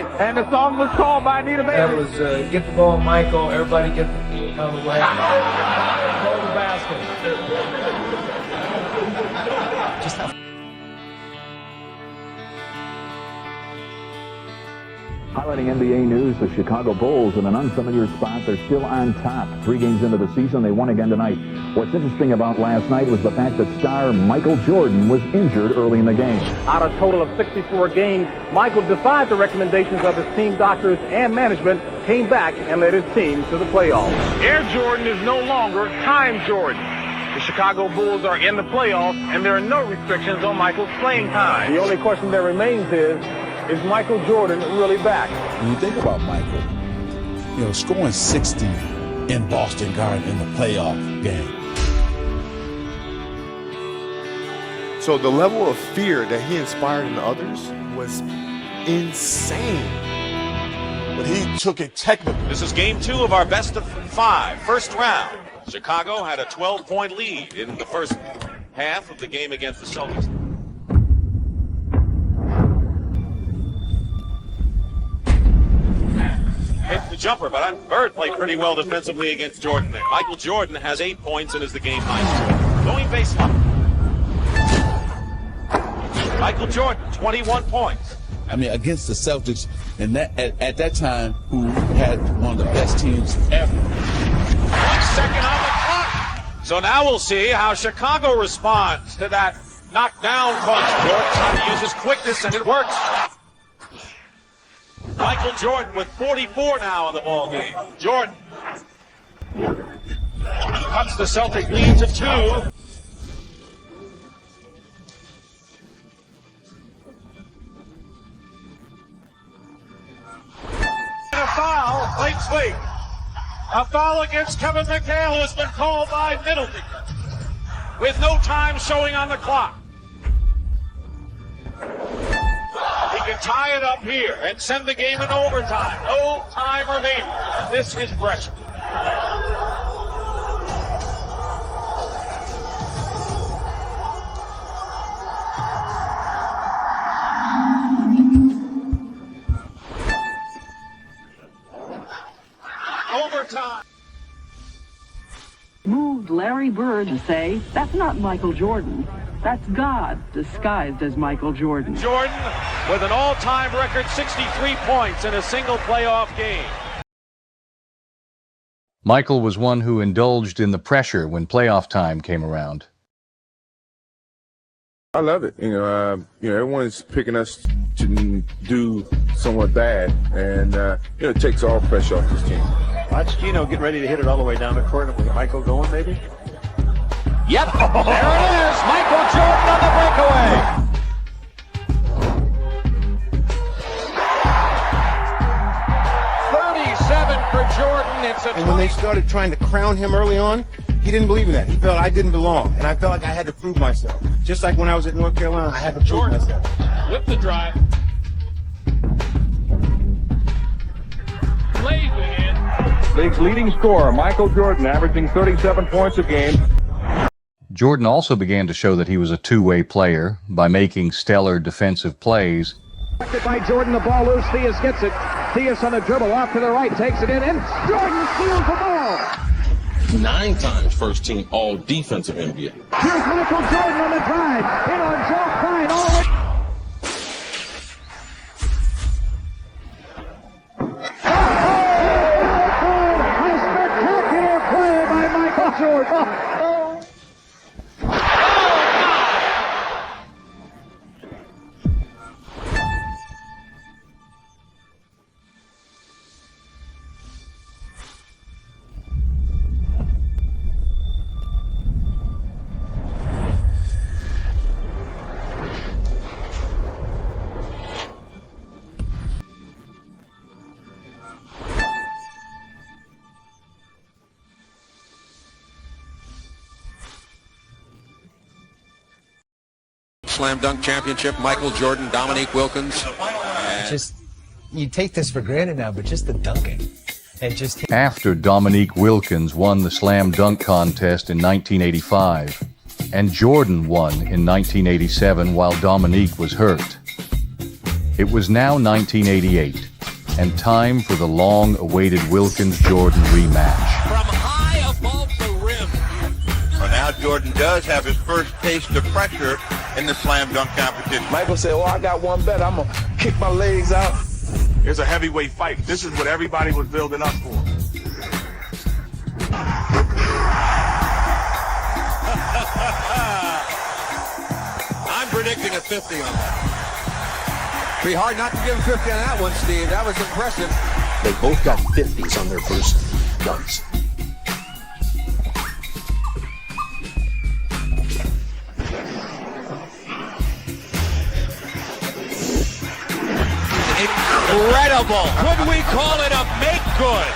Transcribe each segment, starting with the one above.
night. And the song was called by Anita Baker. That was get the ball, Michael. Everybody get the ball out of the way. Hold the basket. Just how Highlighting NBA news, the Chicago Bulls in an unfamiliar spot. They're still on top. 3 games into the season, they won again tonight. What's interesting about last night was the fact that star Michael Jordan was injured early in the game. Out of a total of 64 games, Michael defied the recommendations of his team doctors and management, came back and led his team to the playoffs. Air Jordan is no longer Time Jordan. The Chicago Bulls are in the playoffs, and there are no restrictions on Michael's playing time. The only question that remains is Michael Jordan really back? When you think about Michael, scoring 60 in Boston Garden in the playoff game. So the level of fear that he inspired in others was insane. But he took it technically. This is game 2 of our best of 5, first round. Chicago had a 12-point lead in the first half of the game against the Celtics. Hit the jumper, but Bird played pretty well defensively against Jordan there. Michael Jordan has 8 points and is the game high scorer. Going baseline. Michael Jordan, 21 points. I mean, against the Celtics, and at that time, who had one of the best teams ever. 1 second on the clock. So now we'll see how Chicago responds to that knockdown punch. Jordan trying to use his quickness, and it works. Michael Jordan with 44 now in the ball game. Jordan cuts the Celtic lead to 2. And a foul, late sweep. A foul against Kevin McHale has been called by Middleton with no time showing on the clock. He can tie it up here and send the game in overtime. No time remaining. This is pressure. Overtime. Moved Larry Bird to say, that's not Michael Jordan. That's God disguised as Michael Jordan. Jordan with an all-time record 63 points in a single playoff game. Michael was one who indulged in the pressure when playoff time came around. I love it. Everyone's picking us to do somewhat bad, and it takes all pressure off this team. Watch Gino get ready to hit it all the way down the court. With Michael going, maybe? Yep, there it is. Michael Jordan on the breakaway. 37 for Jordan. It's a and when they started trying to crown him early on, he didn't believe in that. He felt I didn't belong, and I felt like I had to prove myself. Just like when I was at North Carolina, I had to prove myself. With the drive. Lays it in. League's leading scorer, Michael Jordan, averaging 37 points a game. Jordan also began to show that he was a two-way player by making stellar defensive plays. By Jordan, the ball loose. Theus gets it. Theus on the dribble off to the right, takes it in, and Jordan steals the ball. 9 times first team all defensive NBA. Here's Michael Jordan on the drive. In on Joe Klein all the way. A spectacular play by Michael Jordan. Slam dunk championship, Michael Jordan, Dominique Wilkins. You take this for granted now, but just the dunking. After Dominique Wilkins won the slam dunk contest in 1985, and Jordan won in 1987 while Dominique was hurt, It was now 1988, and time for the long-awaited Wilkins-Jordan rematch. From high above the rim. Well, now Jordan does have his first taste of pressure in the slam dunk competition. Michael said, well, I got one bet. I'm going to kick my legs out. It's a heavyweight fight. This is what everybody was building up for. I'm predicting a 50 on that. Be hard not to give him 50 on that one, Steve. That was impressive. They both got 50s on their first dunks. Incredible. Could we call it a make good?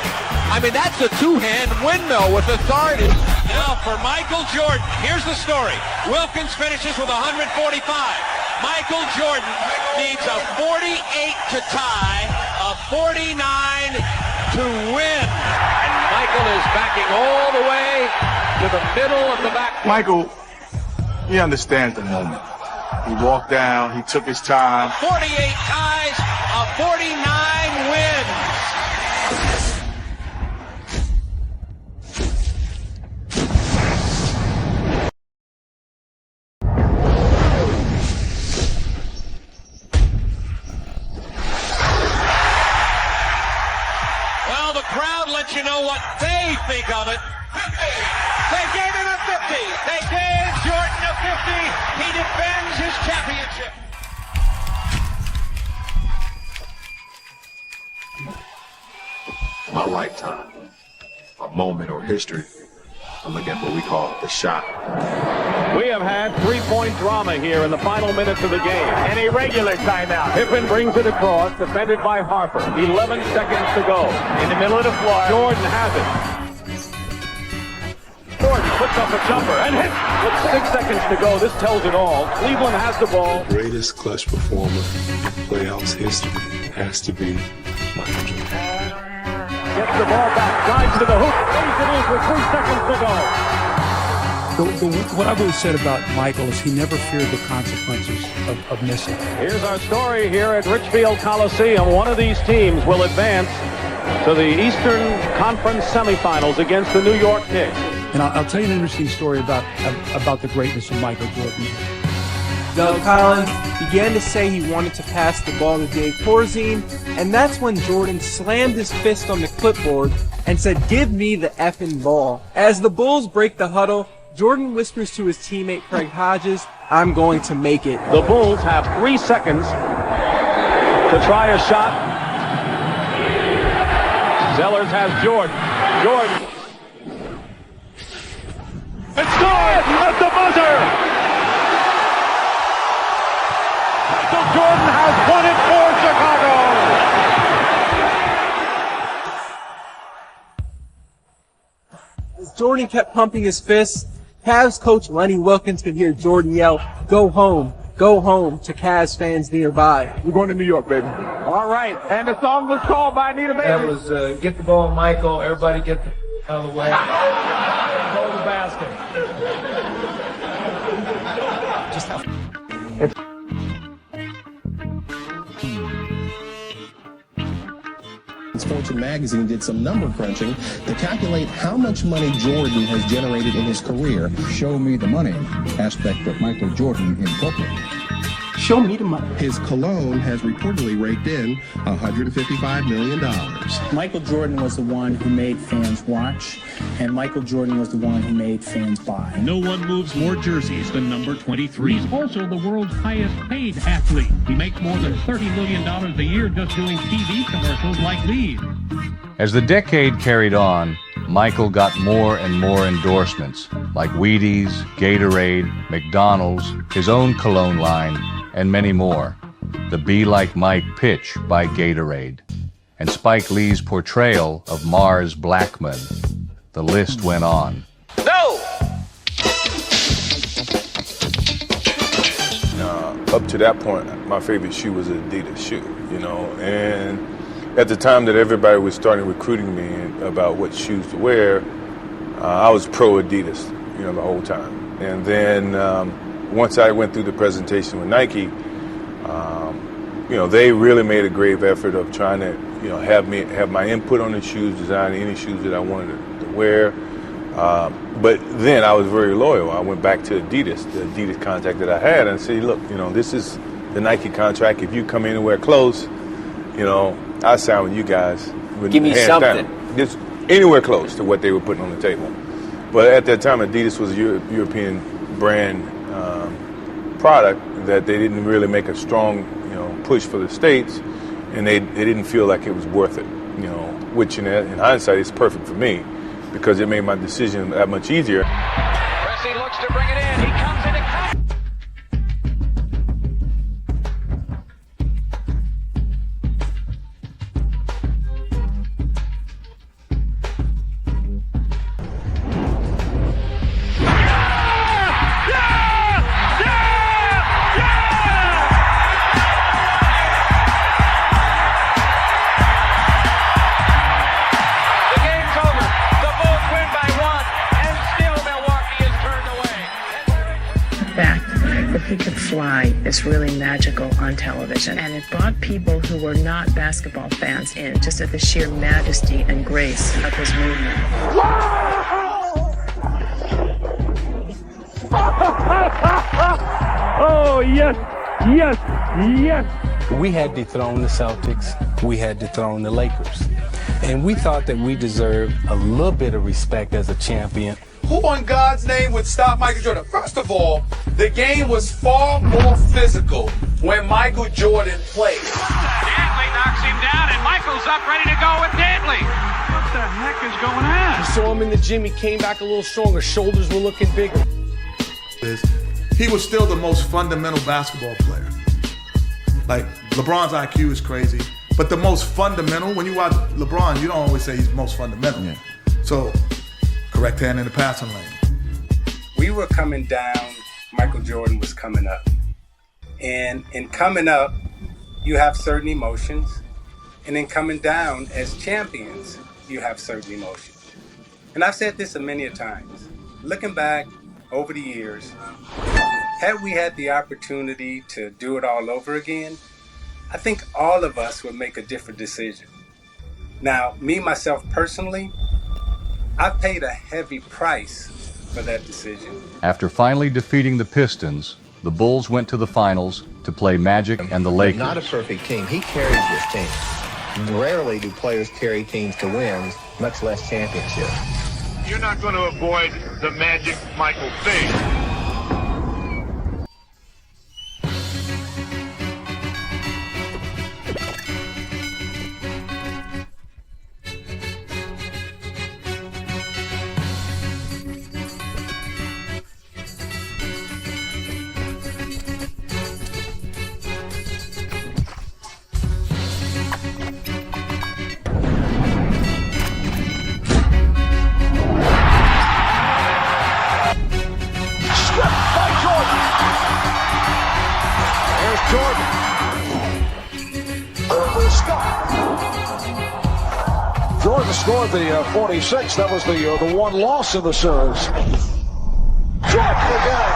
I mean, that's a two-hand windmill with authority. Now for Michael Jordan. Here's the story. Wilkins finishes with 145. Michael Jordan needs a 48 to tie, a 49 to win. And Michael is backing all the way to the middle of the back. Michael, he understands the moment. He walked down, he took his time. 48 ties, a 49 wins. Well, the crowd lets you know what they think of it. They gave him a 50. They gave Jordan a 50. He defends his championship. My lifetime, a moment or history. I look at what we call the shot. We have had three-point drama here in the final minutes of the game. An irregular timeout. Pippen brings it across, defended by Harper. 11 seconds to go. In the middle of the floor, Jordan has it. Jordan puts up a jumper and hits with 6 seconds to go. This tells it all. Cleveland has the ball. Greatest clutch performer in playoffs history has to be Michael Jordan. Gets the ball back, drives to the hoop, lays it in with 3 seconds to go. What I've always said about Michael is he never feared the consequences of missing. Here's our story here at Richfield Coliseum. One of these teams will advance to the Eastern Conference semifinals against the New York Knicks. And I'll tell you an interesting story about the greatness of Michael Jordan. Doug Collins began to say he wanted to pass the ball to Dave Corzine, and that's when Jordan slammed his fist on the clipboard and said, "Give me the effing ball." As the Bulls break the huddle, Jordan whispers to his teammate Craig Hodges, "I'm going to make it." The Bulls have 3 seconds to try a shot. Zellers has Jordan. Jordan. It's good at the buzzer. Michael Jordan has won it for Chicago. As Jordan kept pumping his fists, Cavs coach Lenny Wilkins could hear Jordan yell, "Go home, go home," to Cavs fans nearby. We're going to New York, baby. All right, and the song was called by Anita Bailey. That was get the ball, Michael. Everybody get the out of the way. Hold the basket. Just how Fortune magazine did some number crunching to calculate how much money Jordan has generated in his career. Show me the money aspect of Michael Jordan in corporate. Show me the money. His cologne has reportedly raked in $155 million. Michael Jordan was the one who made fans watch, and Michael Jordan was the one who made fans buy. No one moves more jerseys than number 23. He's also the world's highest paid athlete. He makes more than $30 million a year just doing TV commercials like these. As the decade carried on, Michael got more and more endorsements, like Wheaties, Gatorade, McDonald's, his own cologne line, and many more. The Be Like Mike pitch by Gatorade, and Spike Lee's portrayal of Mars Blackman. The list went on. No! Up to that point, my favorite shoe was an Adidas shoe, you know, and at the time that everybody was starting recruiting me about what shoes to wear, I was pro Adidas, you know, the whole time. And then once I went through the presentation with Nike, they really made a grave effort of trying to, have my input on the shoes, design any shoes that I wanted to wear. But then I was very loyal. I went back to Adidas, the Adidas contract that I had, and said, look, this is the Nike contract. If you come anywhere close, I sign with you guys. Give me something. Just anywhere close to what they were putting on the table. But at that time, Adidas was a European brand product that they didn't really make a strong, push for the States, and they didn't feel like it was worth it. Which in hindsight is perfect for me, because it made my decision that much easier. Pressey looks to bring it in. He comes into cut. Is really magical on television, and it brought people who were not basketball fans in, just at the sheer majesty and grace of his movement. Oh, yes, yes, yes. We had dethroned the Celtics. We had dethroned the Lakers. And we thought that we deserved a little bit of respect as a champion. Who in God's name would stop Michael Jordan? First of all, the game was far more physical when Michael Jordan played. Dantley knocks him down, and Michael's up ready to go with Dantley. What the heck is going on? You saw him in the gym. He came back a little stronger. Shoulders were looking bigger. He was still the most fundamental basketball player. Like, LeBron's IQ is crazy, but the most fundamental, when you watch LeBron, you don't always say he's most fundamental. Yeah. So, correct hand in the passing lane. We were coming down, Michael Jordan was coming up. And in coming up, you have certain emotions. And in coming down as champions, you have certain emotions. And I've said this many times. Looking back over the years, had we had the opportunity to do it all over again, I think all of us would make a different decision. Now, me, myself personally, I paid a heavy price for that decision. After finally defeating the Pistons, the Bulls went to the finals to play Magic and the Lakers. Not a perfect team. He carries this team. Rarely do players carry teams to wins, much less championships. You're not going to avoid the Magic Michael thing. Jordan scored the 46. That was the one loss in the series. Jordan again.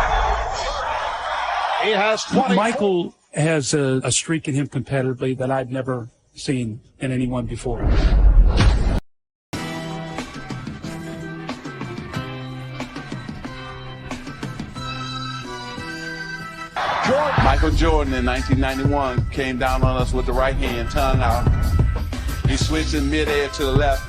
He has 20. Michael has a streak in him competitively that I've never seen in anyone before. Michael Jordan in 1991 came down on us with the right hand, tongue out. He switched in midair to the left.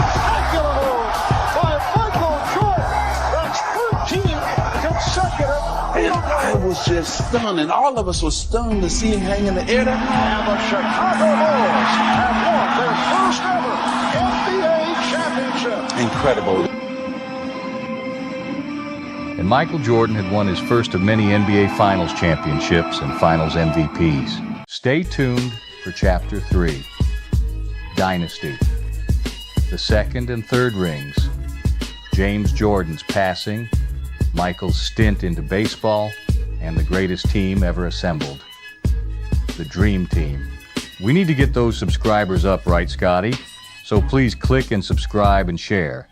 Spectacular move by Michael Jordan. That's 13 consecutive. And I was just stunned, and all of us were stunned to see him hang in the air that high. And the Chicago Bulls have won their first ever NBA championship. Incredible. And Michael Jordan had won his first of many NBA Finals championships and Finals MVPs. Stay tuned for Chapter 3, Dynasty. The second and third rings, James Jordan's passing, Michael's stint into baseball, and the greatest team ever assembled, the Dream Team. We need to get those subscribers up, right, Scotty? So please click and subscribe and share.